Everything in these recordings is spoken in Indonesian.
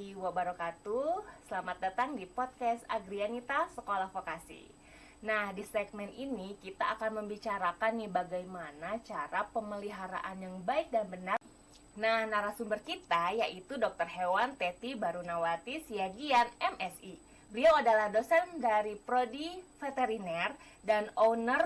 warahmatullahi wabarakatuh. Selamat datang di podcast Agrianita Sekolah Vokasi. Nah, di segmen ini kita akan membicarakan nih bagaimana cara pemeliharaan yang baik dan benar. Nah, narasumber kita yaitu Dr. Hewan Teti Barunawati Siagian MSI. Beliau adalah dosen dari Prodi Veteriner dan owner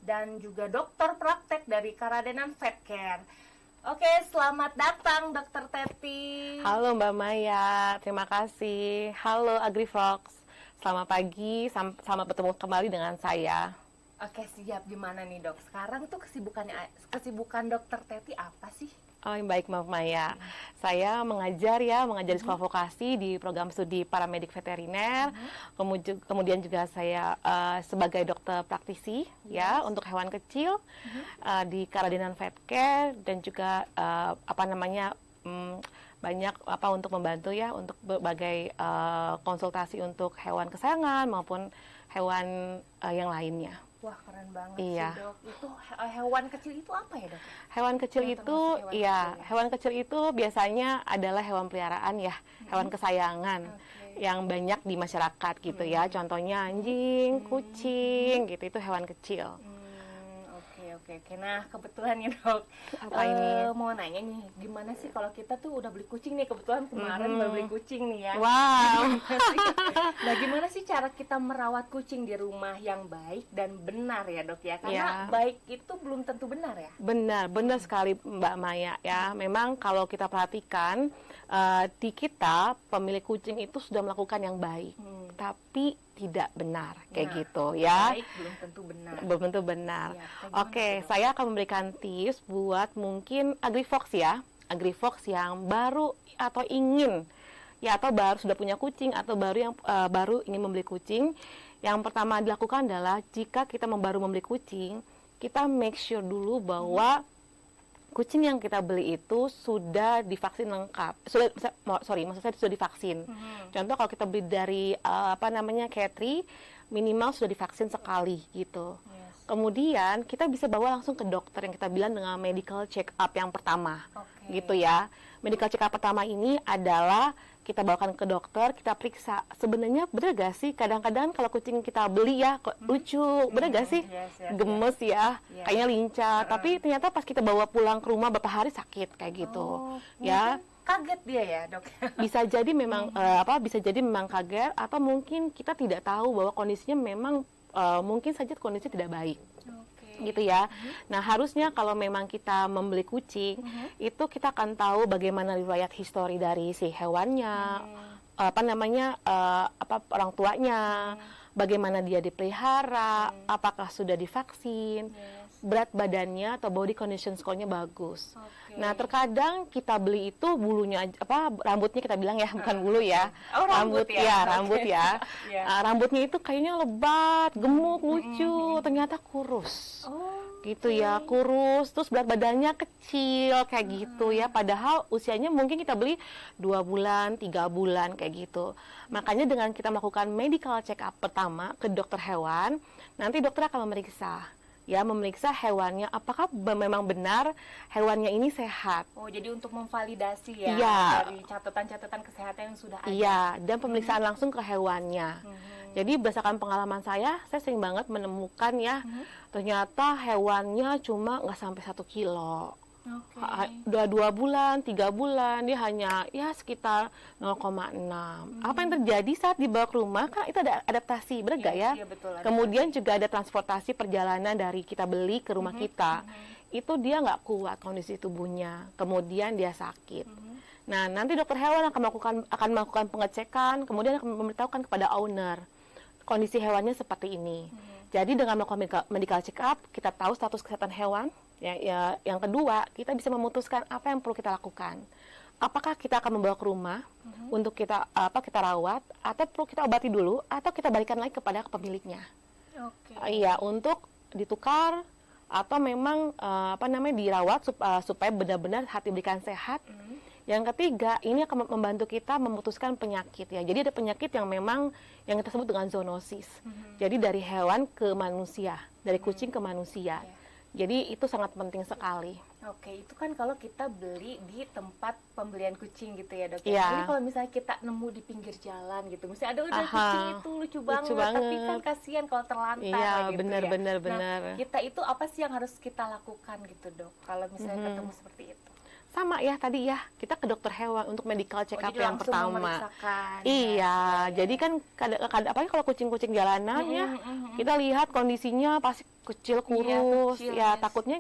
dan juga dokter praktek dari Karadenan Vet Care. Oke, selamat datang Dr. Teti. Halo Mbak Maya, terima kasih. Halo AgriFox, selamat pagi, selamat bertemu kembali dengan saya. Oke, siap. Gimana nih dok? Sekarang tuh kesibukan Dr. Teti apa sih? Oh, baik Mbak Maya. Saya mengajar di sekolah vokasi di program studi paramedik veteriner. Kemudian juga saya sebagai dokter praktisi untuk hewan kecil di Karadenan Vet Care dan juga banyak untuk membantu untuk berbagai konsultasi untuk hewan kesayangan maupun hewan yang lainnya. Wah, keren banget iya. sih dok. Itu hewan kecil itu apa ya dok? Hewan kecil hewan kecil itu biasanya adalah hewan peliharaan hewan kesayangan yang banyak di masyarakat gitu ya. Contohnya anjing, kucing gitu, itu hewan kecil. Oke. Nah, kebetulan nih dok, ini? mau nanya nih, gimana sih kalau kita tuh udah beli kucing nih, kebetulan kemarin baru beli kucing nih ya. Wow. Nah, gimana sih cara kita merawat kucing di rumah yang baik dan benar ya dok ya? Karena baik itu belum tentu benar ya. Benar sekali Mbak Maya ya. Memang kalau kita perhatikan di kita pemilik kucing itu sudah melakukan yang baik, tapi tidak benar kayak gitu ya. Baik belum tentu benar. Belum tentu benar. Ya, Oke, saya akan memberikan tips buat mungkin AgriFox yang baru atau ingin atau baru sudah punya kucing atau baru ingin membeli kucing. Yang pertama dilakukan adalah jika kita baru membeli kucing, kita make sure dulu bahwa kucing yang kita beli itu sudah divaksin lengkap. Maksud saya sudah divaksin. Contoh kalau kita beli dari Catry, minimal sudah divaksin sekali gitu. Yes. Kemudian kita bisa bawa langsung ke dokter yang kita bilang dengan medical check up yang pertama. Gitu ya. Medical check up pertama ini adalah kita bawakan ke dokter, kita periksa. Sebenarnya bener gak sih? Kadang-kadang kalau kucing kita beli lucu, bener gak sih? Gemes kayaknya lincah. Tapi ternyata pas kita bawa pulang ke rumah beberapa hari sakit kayak gitu. Kaget dia ya dok. Bisa jadi memang kaget atau mungkin kita tidak tahu bahwa kondisinya memang mungkin saja kondisi tidak baik. Gitu ya. Nah, harusnya kalau memang kita membeli kucing, itu kita akan tahu bagaimana riwayat histori dari si hewannya, orang tuanya, bagaimana dia dipelihara, apakah sudah divaksin, berat badannya atau body condition score-nya bagus. Nah, terkadang kita beli itu rambutnya kita bilang bukan bulu ya. Rambut ya. Rambutnya itu kayaknya lebat, gemuk, lucu, ternyata kurus. Gitu ya, kurus, terus berat badannya kecil kayak gitu ya. Padahal usianya mungkin kita beli 2 bulan, 3 bulan kayak gitu. Makanya dengan kita melakukan medical check up pertama ke dokter hewan, nanti dokter akan memeriksa hewannya apakah memang benar hewannya ini sehat. Oh, jadi untuk memvalidasi dari catatan-catatan kesehatan yang sudah ada. Iya, dan pemeriksaan langsung ke hewannya. Jadi berdasarkan pengalaman saya sering banget menemukan ternyata hewannya cuma nggak sampai 1 kilo. Udah 2 bulan, 3 bulan, dia hanya sekitar 0,6. Apa yang terjadi saat dibawa ke rumah? Kan itu ada adaptasi, bener gak ya? Iya, betul, Kemudian juga ada transportasi perjalanan dari kita beli ke rumah kita. Itu dia nggak kuat kondisi tubuhnya, kemudian dia sakit. Nah, nanti dokter hewan akan melakukan pengecekan, kemudian akan memberitahukan kepada owner kondisi hewannya seperti ini. Jadi dengan melakukan medical check up, kita tahu status kesehatan hewan. Yang kedua, kita bisa memutuskan apa yang perlu kita lakukan. Apakah kita akan membawa ke rumah untuk kita rawat, atau perlu kita obati dulu, atau kita balikan lagi kepada pemiliknya. Untuk ditukar atau memang dirawat supaya benar-benar hati berikan sehat. Yang ketiga, ini akan membantu kita memutuskan penyakit ya. Jadi ada penyakit yang memang yang kita sebut dengan zoonosis. Jadi dari hewan ke manusia, dari kucing ke manusia. Jadi itu sangat penting sekali. Oke, itu kan kalau kita beli di tempat pembelian kucing gitu ya, Dok. Iya. Ini kalau misalnya kita nemu di pinggir jalan gitu, misalnya ada udah Aha, kucing itu lucu banget, tapi kan kasihan kalau terlantar Iya, gitu benar, ya. benar, Nah, benar. kita itu apa sih yang harus kita lakukan gitu, Dok? Kalau misalnya ketemu seperti itu. Sama ya tadi ya, kita ke dokter hewan untuk medical check up Jadi yang langsung pertama. memeriksakan. Iya, Ya. jadi kan apalagi kalau kucing-kucing jalanan ya, kita lihat kondisinya pasti kecil, kurus, kecil, ya yes. takutnya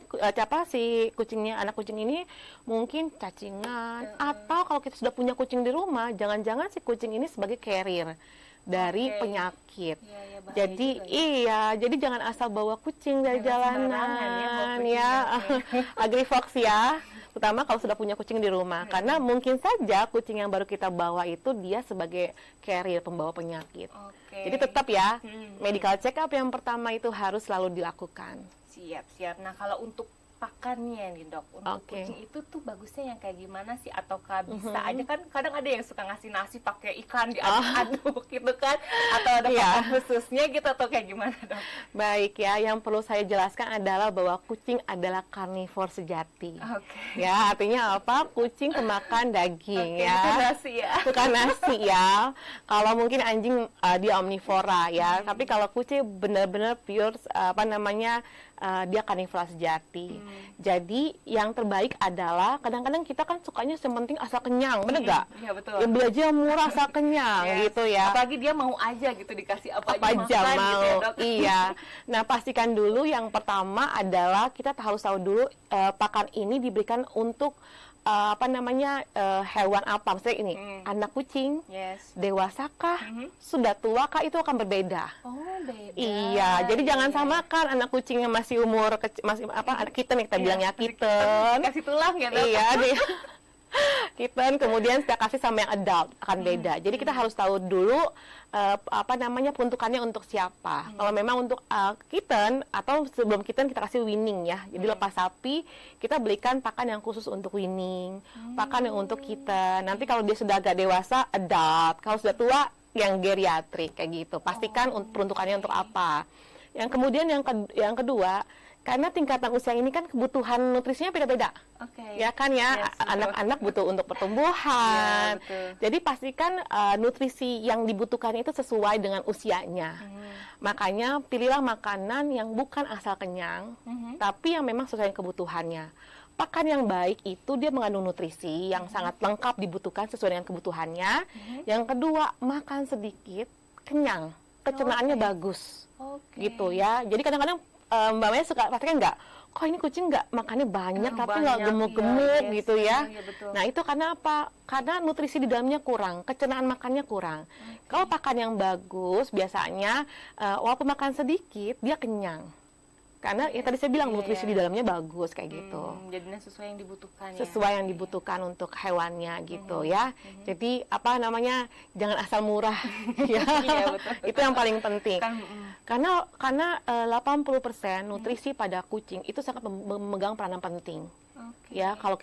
si kucingnya, anak kucing ini mungkin cacingan, atau kalau kita sudah punya kucing di rumah, jangan-jangan si kucing ini sebagai carrier dari Oke. penyakit. Iya, iya, bahaya Jadi juga ya. iya, jadi jangan asal bawa kucing dari Jangan sembarangan ya, bawa jalanan kucing ya. ya. Agrifox ya. Terutama kalau sudah punya kucing di rumah, karena mungkin saja kucing yang baru kita bawa itu dia sebagai carrier pembawa penyakit. Oke. Jadi tetap ya, Hmm. medical check up yang pertama itu harus selalu dilakukan. Siap. Nah, kalau untuk pakannya nih, Dok, untuk Oke. kucing itu tuh bagusnya yang kayak gimana sih? Ataukah bisa aja kan kadang ada yang suka ngasih nasi pakai ikan diaduk-aduk gitu kan? Atau ada Iya. pakan khususnya gitu atau kayak gimana, Dok? Baik ya, yang perlu saya jelaskan adalah bahwa kucing adalah karnivor sejati. Oke. Ya, artinya apa? Kucing pemakan daging Oke, ya. itu nasi ya. Bukan nasi ya. Kalau mungkin anjing dia omnivora ya. Tapi kalau kucing benar-benar pure dia karnivora sejati. Jadi yang terbaik adalah kadang-kadang kita kan sukanya yang penting asal kenyang, bener nggak? Iya, betul. Ya beli aja yang murah asal kenyang Yes. gitu ya. Apalagi dia mau aja gitu dikasih apa Apa aja makan mau. gitu ya, Dok. Iya. Nah, pastikan dulu yang pertama adalah kita harus tahu dulu pakan ini diberikan untuk hewan apa. Misalnya ini, anak kucing, Yes. dewasakah, sudah tuakah, itu akan berbeda. Oh, beda. Iya, jadi jangan Iya. samakan anak kucing yang masih umur anak kitten, kita Iya, bilangnya masih kitten. Kasih tulang ya, Dok. Iya, dia kitten, kemudian kita kasih sama yang adult akan beda. Jadi kita harus tahu dulu peruntukannya untuk siapa. Kalau memang untuk kitten atau sebelum kitten kita kasih weaning ya. Jadi lepas sapi kita belikan pakan yang khusus untuk weaning, pakan yang untuk kitten. Nanti kalau dia sudah agak dewasa adult, kalau sudah tua yang geriatrik kayak gitu. Pastikan peruntukannya untuk apa. Yang kemudian yang kedua, karena tingkatan usia ini kan kebutuhan nutrisinya beda-beda. Oke. Ya kan ya, Yes, betul. anak-anak butuh untuk pertumbuhan. Iya, betul. Jadi pastikan nutrisi yang dibutuhkan itu sesuai dengan usianya. Makanya pilihlah makanan yang bukan asal kenyang, tapi yang memang sesuai dengan kebutuhannya. Pakan yang baik itu dia mengandung nutrisi yang sangat lengkap dibutuhkan sesuai dengan kebutuhannya. Yang kedua, makan sedikit, kenyang, pencernaannya bagus. Oke. Gitu ya. Jadi kadang-kadang Mbak Maya suka pastikan nggak, kok ini kucing nggak makannya banyak tapi nggak Banyak, gemuk-gemuk iya, gitu ya. iya, betul. Nah itu karena apa? Karena nutrisi di dalamnya kurang, pencernaan makannya kurang. Kalau pakan yang bagus biasanya walaupun makan sedikit dia kenyang. Karena ya tadi saya bilang nutrisi di dalamnya bagus kayak gitu. Jadinya sesuai yang dibutuhkan ya. Sesuai yang dibutuhkan untuk hewannya gitu ya. Jadi jangan asal murah ya. Iya, betul. Itu yang paling penting. Kan, Karena 80% nutrisi pada kucing itu sangat memegang peranan penting. Oke. Ya, kalau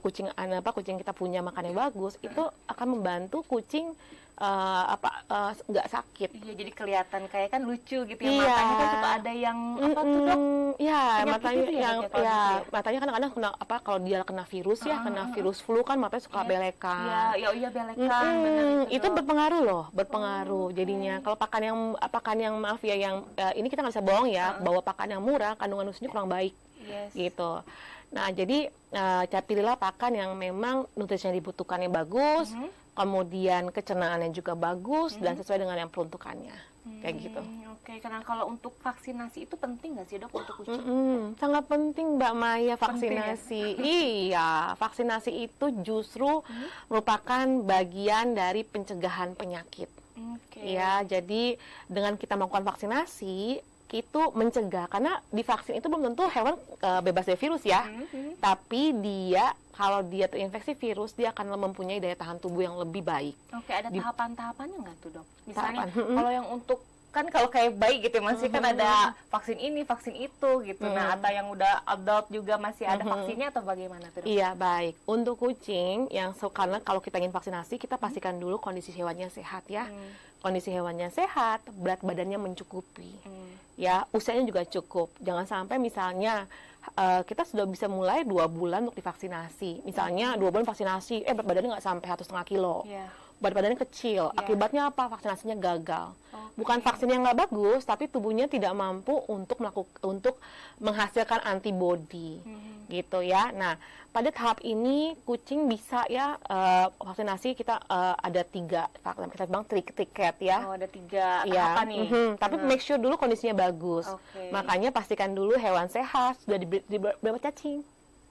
kucing kita punya makannya bagus, itu akan membantu kucing nggak sakit. Iya, jadi kelihatan kayak kan lucu gitu ya, Iya. matanya kan suka ada yang apa tuh, Dok? Ya, Penyakit matanya itu ya, yang Dok, ya, kalau gitu ya? matanya kadang-kadang kalau dia kena virus ya, kena virus flu kan matanya suka belekan. Iya, belekan, benar Itu Dok. berpengaruh loh, berpengaruh. Jadinya kalau pakan yang maaf ya, yang ini kita nggak bisa bohong ya, bahwa pakan yang murah kandungan nutrisinya kurang baik. Yes. Gitu. Nah, jadi pilihlah pakan yang memang nutrisinya dibutuhkannya bagus, kemudian pencernaannya juga bagus dan sesuai dengan yang peruntukannya. Kayak gitu. Oke, karena kalau untuk vaksinasi itu penting nggak sih, Dok, untuk kucing? Sangat penting Mbak Maya Penting ya? vaksinasi. Iya, vaksinasi itu justru merupakan bagian dari pencegahan penyakit. Oke. Ya, jadi dengan kita melakukan vaksinasi itu mencegah, karena di vaksin itu belum tentu hewan bebas dari virus ya, tapi kalau dia terinfeksi virus dia akan mempunyai daya tahan tubuh yang lebih baik. Oke, ada tahapan-tahapannya nggak tuh, Dok? Misalnya Tahapan, kalau yang untuk kan kalau kayak bayi gitu masih kan ada vaksin ini, vaksin itu gitu. Nah, atau yang udah adult juga masih ada vaksinnya atau bagaimana tuh, Dok? Iya, baik. Untuk kucing yang karena kalau kita ingin vaksinasi, kita pastikan dulu kondisi hewannya sehat ya. Kondisi hewannya sehat, berat badannya mencukupi. Ya, usianya juga cukup. Jangan sampai misalnya kita sudah bisa mulai 2 bulan untuk divaksinasi. Misalnya 2 bulan vaksinasi, berat badannya nggak sampai 1,5 kilo. Berat badannya kecil. Akibatnya apa? Vaksinasinya gagal. Bukan vaksin yang nggak bagus, tapi tubuhnya tidak mampu untuk menghasilkan antibodi, gitu ya. Nah, pada tahap ini kucing bisa ya vaksinasi kita ada 3 vaksin, kita bilang tiket ya. Oh, ada 3 tahapan nih. Tapi make sure dulu kondisinya bagus. Makanya pastikan dulu hewan sehat, sudah diberi obat cacing.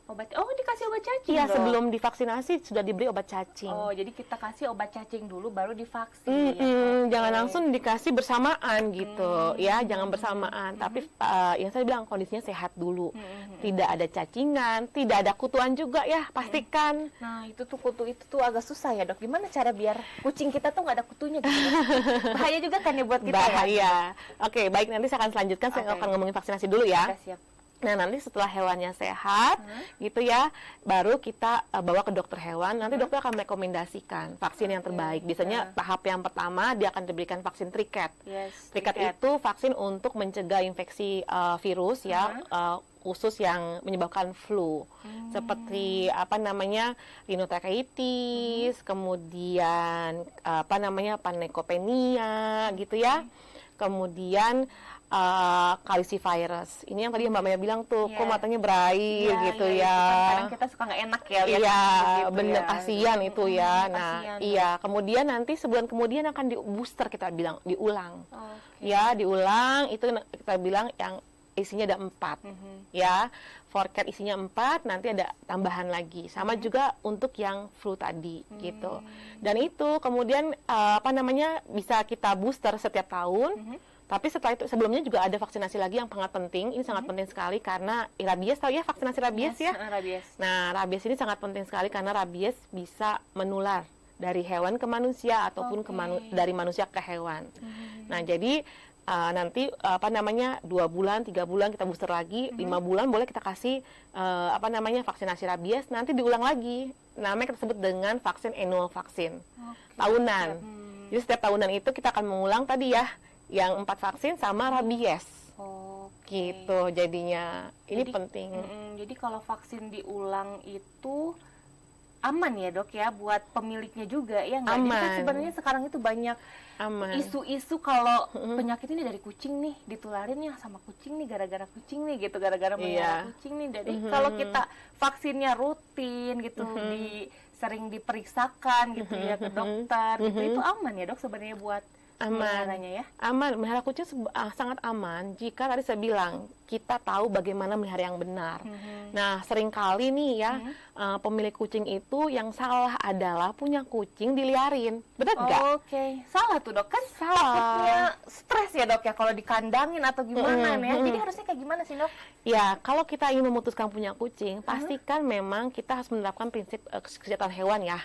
Dikasih obat cacing. Iya, Dok? sebelum divaksinasi sudah diberi obat cacing. Oh, jadi kita kasih obat cacing dulu baru divaksin. Jangan langsung dikasih bersamaan gitu, ya, jangan bersamaan. Tapi yang saya bilang kondisinya sehat dulu, tidak ada cacingan, tidak ada kutuan juga ya, pastikan. Nah, itu tuh kutu itu tuh agak susah ya, Dok. Gimana cara biar kucing kita tuh nggak ada kutunya gitu? Bahaya juga kan ya buat kita ya. Bahaya. Oke, baik, nanti saya akan selanjutkan, saya akan ngomongin vaksinasi dulu ya. Siap. Nah, nanti setelah hewannya sehat, gitu ya, baru kita bawa ke dokter hewan. Nanti dokter akan merekomendasikan vaksin yang terbaik. Biasanya tahap yang pertama dia akan diberikan vaksin triket. Triket itu vaksin untuk mencegah infeksi virus ya, khusus yang menyebabkan flu, seperti rhinotracheotis, kemudian panleukopenia, gitu ya. Kemudian calicivirus. Ini yang tadi Mbak Maya bilang tuh, kok matanya berair gitu ya. Kadang kita suka nggak enak ya. Iya, gitu bener, ya. kasihan itu ya. Nah, kasihan, iya. Kemudian nanti sebulan kemudian akan di booster, kita bilang, diulang. Ya, diulang, itu kita bilang yang isinya ada 4. Ya, for cat isinya 4, nanti ada tambahan lagi. Sama juga untuk yang flu tadi, gitu. Dan itu kemudian bisa kita booster setiap tahun. Tapi setelah itu, sebelumnya juga ada vaksinasi lagi yang sangat penting. Ini sangat penting sekali karena rabies, tahu ya vaksinasi rabies ya? Rabies. Nah, rabies ini sangat penting sekali karena rabies bisa menular dari hewan ke manusia ataupun dari manusia ke hewan. Nah, jadi nanti 2 bulan, 3 bulan kita booster lagi, 5 bulan boleh kita kasih vaksinasi rabies, nanti diulang lagi. Namanya kita sebut dengan vaksin annual vaksin. Tahunan. Jadi setiap tahunan itu kita akan mengulang tadi ya, yang 4 vaksin sama rabies. Gitu jadinya. Ini penting. Jadi kalau vaksin diulang itu aman ya, Dok ya, buat pemiliknya juga ya nggak? Jadi kan sebenarnya sekarang itu banyak isu-isu kalau penyakit ini dari kucing nih, ditularin ya sama kucing nih, gara-gara kucing nih gitu, gara-gara melihara kucing nih. Jadi kalau kita vaksinnya rutin gitu, sering diperiksakan gitu ya ke dokter gitu, itu aman ya, Dok, sebenarnya buat meliharanya ya? Aman, melihara kucing sangat aman jika tadi saya bilang kita tahu bagaimana melihara yang benar. Nah, seringkali nih ya, pemilik kucing itu yang salah adalah punya kucing diliarin. Benar nggak? Salah tuh, Dok, kan takutnya stres ya, Dok ya, kalau dikandangin atau gimana ya. Jadi harusnya kayak gimana sih, Dok? Ya, kalau kita ingin memutuskan punya kucing, pastikan memang kita harus menerapkan prinsip kesehatan hewan ya.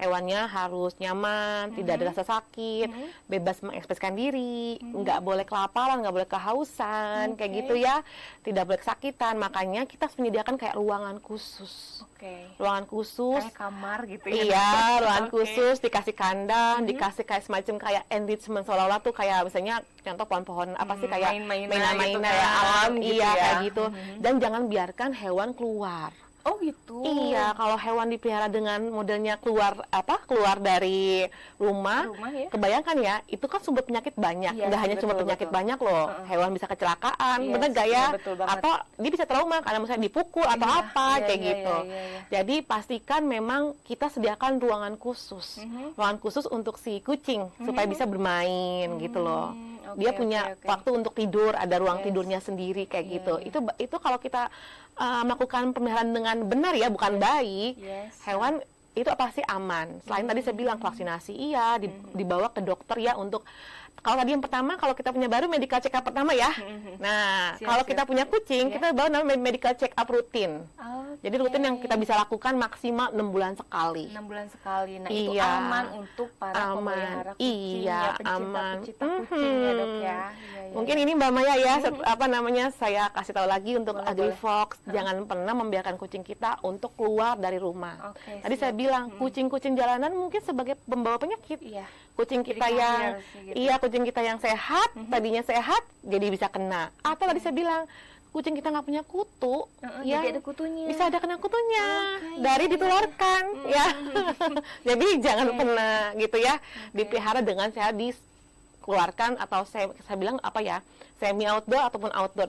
Hewannya harus nyaman, tidak ada rasa sakit, bebas mengekspresikan diri, nggak boleh kelaparan, nggak boleh kehausan, kayak gitu ya, tidak boleh kesakitan. Makanya kita harus menyediakan kayak ruangan khusus. Ruangan khusus, kayak kamar gitu ya. Iya, ruangan khusus, dikasih kandang, dikasih kayak semacam kayak enrichment, seolah-olah tuh kayak misalnya contoh pohon-pohon apa sih, kayak mainan-mainan kayak alam gitu ya. Kayak gitu. Dan jangan biarkan hewan keluar. Oh gitu. Iya, kalau hewan dipelihara dengan modelnya keluar dari rumah ya? Kebayangkan ya, itu kan sumber penyakit banyak. Nggak hanya cuma penyakit banyak loh. Hewan bisa kecelakaan, bener gak ya? Atau dia bisa trauma karena misalnya dipukul atau kayak gitu. Jadi pastikan memang kita sediakan ruangan khusus. Ruangan khusus untuk si kucing supaya bisa bermain gitu loh. Dia punya waktu untuk tidur, ada ruang tidurnya sendiri kayak gitu. Itu kalau kita melakukan pemeliharaan dengan benar ya, bukan baik, hewan itu pasti aman. Selain tadi saya bilang vaksinasi dibawa ke dokter ya, untuk kalau tadi yang pertama, kalau kita punya baru medical check up pertama ya. Nah, kalau kita punya kucing, kita bawa namanya medical check up rutin. Jadi rutin yang kita bisa lakukan maksimal 6 bulan sekali. 6 bulan sekali. Nah, itu aman untuk para pemelihara kucing ya, pecinta-pecinta kucing ya, Dok ya. Mungkin ini Mbak Maya ya, apa namanya, saya kasih tahu lagi untuk Boleh, AgriFox, jangan pernah membiarkan kucing kita untuk keluar dari rumah. Oke, Tadi saya bilang, kucing-kucing jalanan mungkin sebagai pembawa penyakit. Iya. Kucing kita Jadi yang, khawatir sih gitu. iya kucing kita yang sehat, tadinya sehat, jadi bisa kena. Atau tadi saya bilang, kucing kita nggak punya kutu, ya Jadi ada kutunya. bisa ada kena kutunya Oke, dari iya. ditularkan, ya. Jadi jangan pernah gitu ya, dipelihara dengan sehat, dikeluarkan atau saya bilang apa ya, semi outdoor ataupun outdoor.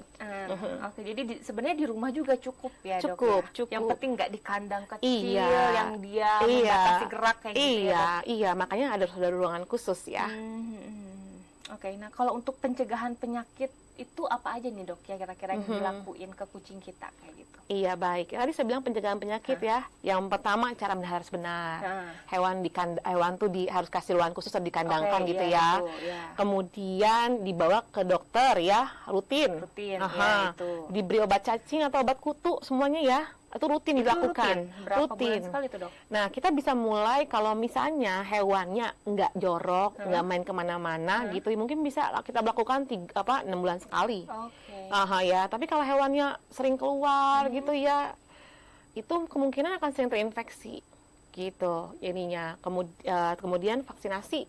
Oke, jadi sebenarnya di rumah juga cukup ya, Dok, Cukup, ya? cukup. Yang penting nggak di kandang kecil Iya. yang dia membatasi gerak kayak gitu ya, Dok? Iya, makanya ada ruangan khusus ya. Oke, nah kalau untuk pencegahan penyakit itu apa aja nih, Dok, ya kira-kira yang dilakuin ke kucing kita kayak gitu? Iya, baik. Tadi saya bilang pencegahan penyakit ya. Yang pertama cara melihara harus benar. Hewan harus kasih ruangan khusus atau dikandangkan Oke, gitu iya, ya. itu, ya. Kemudian dibawa ke dokter ya, rutin. Rutin, Aha. ya, itu. Diberi obat cacing atau obat kutu semuanya ya. Itu rutin Itu dilakukan. rutin? Berapa bulan sekali tuh, Dok? Nah, kita bisa mulai kalau misalnya hewannya nggak jorok, nggak main kemana-mana gitu, mungkin bisa kita lakukan 6 bulan sekali. Oke. Aha ya, tapi kalau hewannya sering keluar gitu ya, itu kemungkinan akan sering terinfeksi gitu jadinya. Kemudian vaksinasi.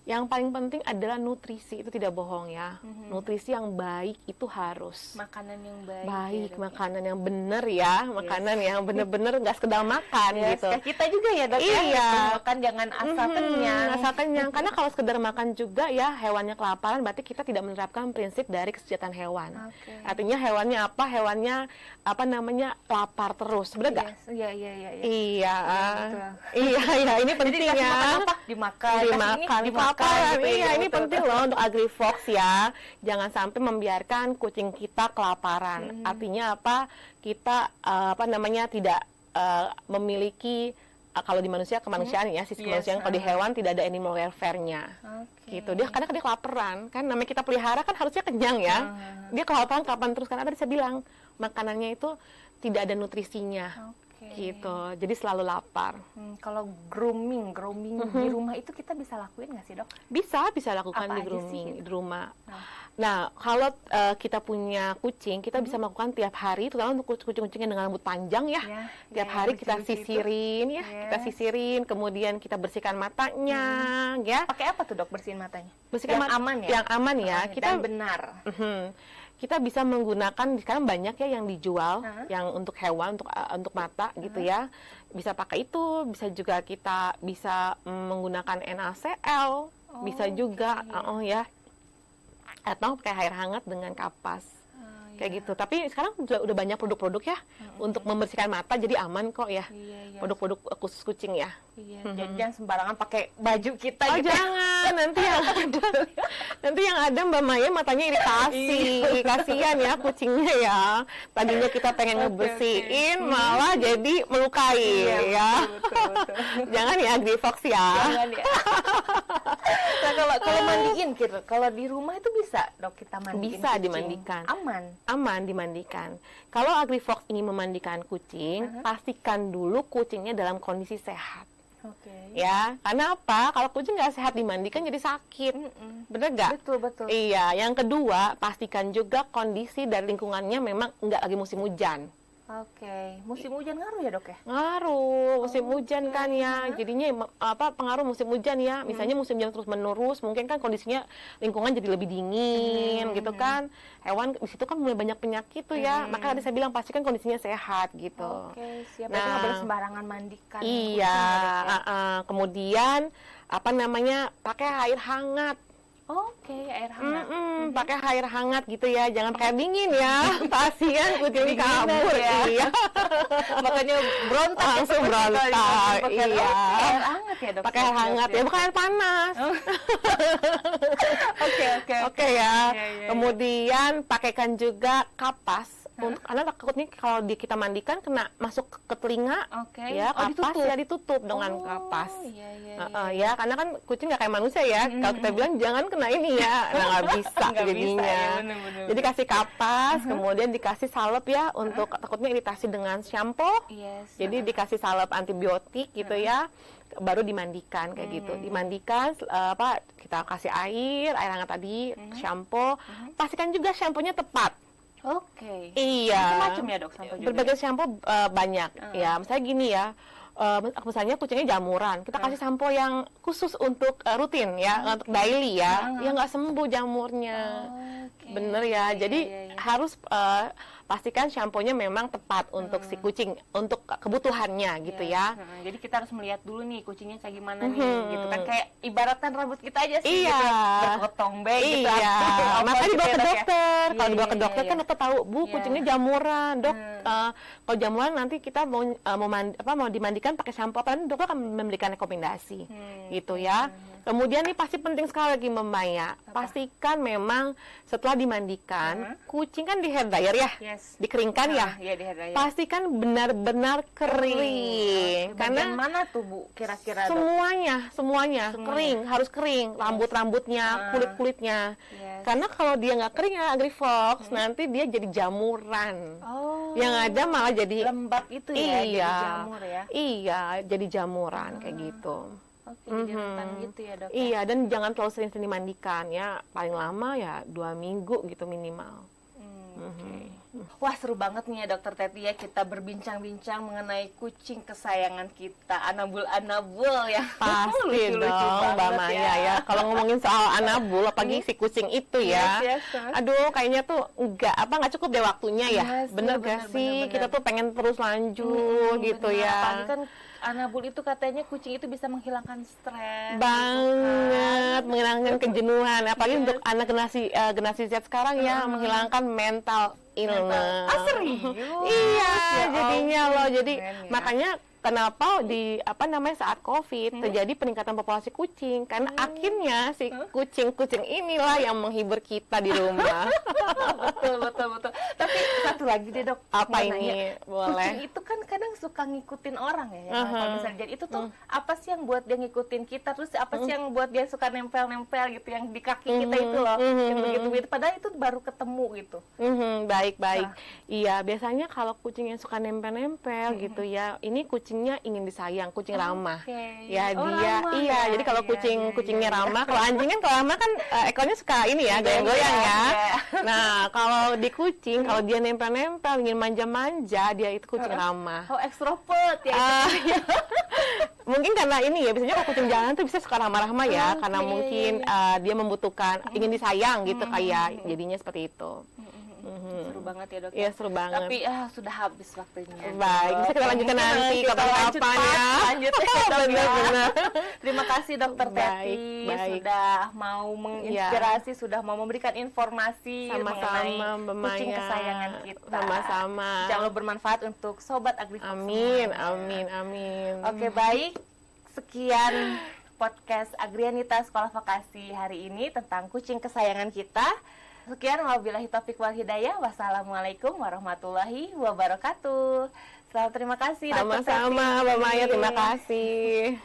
Yang paling penting adalah nutrisi, itu tidak bohong ya. Nutrisi yang baik itu harus. Makanan yang baik. Baik, ya, Dok, makanan yang benar ya, makanan yang benar-benar nggak sekedar makan ya. gitu. Kayak kita juga ya, Dok, ya. Iya. Makan jangan asal kenyang. Asal kenyang. Karena kalau sekedar makan juga ya hewannya kelaparan, berarti kita tidak menerapkan prinsip dari kesejahteraan hewan. Oke. Artinya hewannya apa? Hewannya lapar terus, benar nggak? Iya. Iya, betul. iya, ini penting Dikasih ya. makan apa? Dimakan. Dimakan, Dimakan gitu ya, iya, ini betul. penting loh untuk AgriFox ya. Jangan sampai membiarkan kucing kita kelaparan. Artinya apa? Kita tidak memiliki kalau di manusia kemanusiaan ya, sisi Yes, kemanusiaan. Kalau di hewan tidak ada animal welfare-nya. Oke. Gitu. Dia kadang dia kelaparan kan, namanya kita pelihara kan harusnya kenyang ya. Dia kelaparan kapan terus, karena tadi saya bilang makanannya itu tidak ada nutrisinya. Oke. Gitu. Jadi selalu lapar. Kalau grooming di rumah itu kita bisa lakuin nggak sih, Dok? Bisa lakukan Apa di aja grooming sih gitu? di rumah. Nah, kalau kita punya kucing, kita bisa melakukan tiap hari, terutama untuk kucing-kucing yang dengan rambut panjang ya. Ya, Tiap ya, hari yang kita lucu-lucu itu. sisirin ya, kita Yes. sisirin, kemudian kita bersihkan matanya ya. Pakai apa tuh, Dok, bersihin matanya? Bersihkan Yang aman ya? Yang aman ya. Dan benar. Kita bisa menggunakan, sekarang banyak ya yang dijual yang untuk hewan, untuk mata gitu ya. Bisa pakai itu, bisa juga kita bisa menggunakan NaCl, bisa juga ya. Atau pakai air hangat dengan kapas. Kayak gitu. Tapi sekarang udah banyak produk-produk ya untuk membersihkan mata, jadi aman kok ya. Iya. Produk-produk khusus kucing ya. Iya. Jadi jangan sembarangan pakai baju kita Oh gitu. jangan, nanti yang ada Mbak Maya matanya iritasi, kasihan ya kucingnya ya. Tadinya kita pengen ngebersihin, malah jadi melukai ya. Betul. Jangan ya AgriFox ya. Jangan ya. Nah, kalau mandiin gitu, kalau di rumah itu bisa, Dok, kita mandiin Bisa kucing? dimandikan. Aman dimandikan. Kalau AgriFox ingin memandikan kucing, pastikan dulu kucingnya dalam kondisi sehat. Oke. Ya, karena apa? Kalau kucing nggak sehat dimandikan jadi sakit, bener nggak? Betul. Iya, yang kedua pastikan juga kondisi dari lingkungannya memang nggak lagi musim hujan. Oke. Musim hujan ngaruh ya, Dok, ya? Ngaruh musim hujan kan ya, jadinya pengaruh musim hujan ya. Misalnya musim hujan terus menerus, mungkin kan kondisinya lingkungan jadi lebih dingin gitu kan. Hewan di situ kan mulai banyak penyakit tuh ya. Maka tadi saya bilang pastikan kondisinya sehat gitu. Oke, siap. Berarti nggak boleh sembarangan mandikan. Iya, kucing, ya, Dok, kemudian pakai air hangat. Oke, air hangat. Pakai air hangat gitu ya, jangan pakai air dingin ya. Kasihan kucing kabur ya. iya. Makanya berontak Langsung ya, berontak, pakai iya. air hangat ya, Dok. Pakai air hangat ya, bukan air panas. Oke ya. Iya. Kemudian pakaikan juga kapas. Karena takutnya kalau kita mandikan kena masuk ke telinga, Oke. ya Oh, kapas ditutup. ya ditutup dengan kapas. Iya. Ya karena kan kucing nggak kayak manusia ya. Kalau kita bilang jangan kena ini ya, nah nggak bisa Nggak jadinya. bisa, ya, bener. Jadi kasih kapas, kemudian dikasih salep ya untuk takutnya iritasi dengan shampoo. Yes. Jadi dikasih salep antibiotik gitu ya. baru dimandikan kayak gitu. Dimandikan kita kasih air hangat tadi, shampoo. Pastikan juga shampoo-nya tepat. Oke. Iya. Macam-macam ya dok shampoo juga. Berbagai shampoo banyak. Ya, misalnya gini ya. Misalnya kucingnya jamuran, kita kasih sampo yang khusus untuk rutin ya, untuk daily ya, ya nggak sembuh jamurnya. Bener ya, jadi harus pastikan shampoo-nya memang tepat untuk si kucing, untuk kebutuhannya gitu ya. Jadi kita harus melihat dulu nih kucingnya kayak gimana nih, gitu kan, kayak ibaratkan rambut kita aja sih, Iya. gitu, berpotong baik gitu. Iya, makanya dibawa ke dokter. Iya, Kalau dibawa ke iya, dokter iya. kan dokter tahu, Bu, kucingnya jamuran, dok. Kalau jamuran nanti kita mau dimandikan pakai shampoo apa, dokter akan memberikan rekomendasi, gitu ya. Kemudian ini pasti penting sekali lagi Mbak Maya, pastikan memang setelah dimandikan, kucing kan di hair dryer ya, dikeringkan ya. Iya, di hair dryer. Pastikan benar-benar kering. Karena mana tuh Bu kira-kira dok? Semuanya kering, harus kering, rambut-rambutnya, kulit-kulitnya. Karena kalau dia nggak kering ya Agrifox, nanti dia jadi jamuran. Yang ada malah jadi lembab itu ya, jadi iya, jamur ya. Iya, jadi jamuran kayak gitu. Oke, jadi rentan gitu ya dok. Iya, dan jangan terlalu sering-sering dimandikan ya. Paling lama ya 2 minggu gitu minimal. Wah, seru banget nih ya Dokter Teti ya, kita berbincang-bincang mengenai kucing kesayangan kita, Anabul ya. Pasti dong Mbak Maya ya. Kalau ngomongin soal Anabul, apalagi si kucing itu ya. Aduh, kayaknya tuh nggak cukup deh waktunya ya. Bener gak sih? Kita tuh pengen terus lanjut gitu ya. Apalagi kan Anabul itu katanya kucing itu bisa menghilangkan stres. Banget, menghilangkan kejenuhan. Apalagi untuk anak generasi Z sekarang ya, menghilangkan mental illness. Serius? Iya, jadinya loh. Jadi ya. makanya kenapa saat COVID terjadi peningkatan populasi kucing, karena akhirnya si kucing-kucing inilah yang menghibur kita di rumah. betul. Tapi satu lagi deh dok. Apa ini? Boleh. Kucing itu kan kadang suka ngikutin orang ya. Kalau misalnya jadi itu tuh apa sih yang buat dia ngikutin kita? Terus apa sih yang buat dia suka nempel-nempel gitu yang di kaki kita itu loh, yang begitu. Padahal itu baru ketemu gitu. Baik. Iya, biasanya kalau kucing yang suka nempel-nempel gitu ya, ini kucingnya ingin disayang, kucing ramah. Ya ramah, iya. Jadi kalau kucingnya ramah, kalau anjing kan ekornya suka ini ya, goyang-goyang ya. Nah, kalau di kucing, kalau dia nempel-nempel, ingin manja-manja, dia itu kucing ramah. Oh, ekstrovert ya. Mungkin karena ini ya, biasanya kalau kucing jalanan tuh bisa suka ramah-ramah ya, karena mungkin dia membutuhkan, ingin disayang gitu kayak, jadinya seperti itu. Seru banget ya dok. Iya, seru banget. Tapi sudah habis waktunya. Baik, bisa kita lanjutkan nanti kapan-kapan ya. Lanjut benar. Terima kasih Dokter Teti sudah mau menginspirasi, sudah mau memberikan informasi mengenai kucing kesayangan kita. Sama-sama. Insya Allah bermanfaat untuk Sobat Agrifox. Amin. Oke, baik. Sekian podcast Agrianita Sekolah Vokasi hari ini tentang kucing kesayangan kita. Sekian, wabillahi taufiq wal hidayah. Wassalamualaikum warahmatullahi wabarakatuh. Selamat terima kasih. Sama-sama, Mbak Maya, terima kasih.